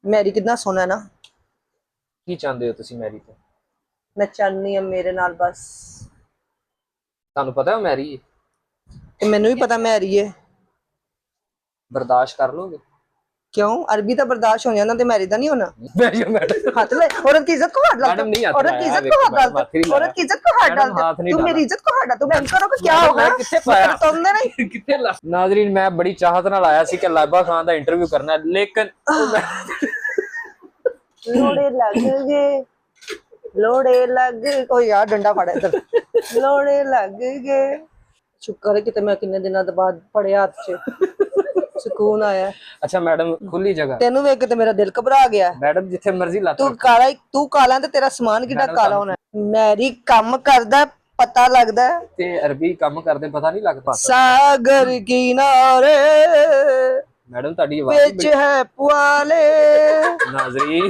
Mary ਕਿੰਨਾ ਸੋਹਣਾ ਨਾ। ਕੀ ਚਾਹੁੰਦੇ ਹੋ ਤੁਸੀਂ ਮੈਰੀ ਤੋਂ? ਮੈਂ ਚਾਹਨੀ ਆ ਮੇਰੇ ਨਾਲ ਬਸ। ਤੁਹਾਨੂੰ ਪਤਾ ਉਹ ਮੈਰੀ ਹੈ? ਤੇ ਮੈਨੂੰ ਵੀ ਪਤਾ ਮੈਰੀ ਹੈ। ਬਰਦਾਸ਼ਤ ਕਰ ਲੋਗੇ? क्यों? अरबी तो बर्दाश्त हो जाना, तो मैरी का नहीं होना। मैडम हाथ ले, औरत की इज्जत को हाथ डालता, नहीं हाथ औरत की लगाया, इज्जत को हाथ डालता, हाथ नहीं लगाया। औरत की इज्जत को हाथ मैडम डालता, हाथ नहीं तू डाला। मेरी इज्जत को हाथ डाल, तू बैंकर को क्या मैडम, होगा? मैं कित्थे पाया? तुमने नहीं कित्थे ला? नाज़रीन, मैं बड़ी चाहत नाल आया सी कि लाइबा खान दा इंटरव्यू करना है, लेकिन लोड़े लग गए, लोड़े लग गए। ओ यार डंडा फड़ इधर। लोड़े लग गए। शुक्र है कि मैं कितने दिनों बाद पड़े हाथ च सुकून आया। अच्छा मैडम, खुली जगह तेनू वेख के ते मेरा दिल घबरा गया। मैडम जिथे मर्जी लात तू काला ते तेरा समान कितना काला होना। मैरी काम करदा पता लगदा ते अरबी काम करदे पता नहीं लगदा। सागर किनारे मैडम ताड़ी आवाज विच है पुआले। नाज़रीन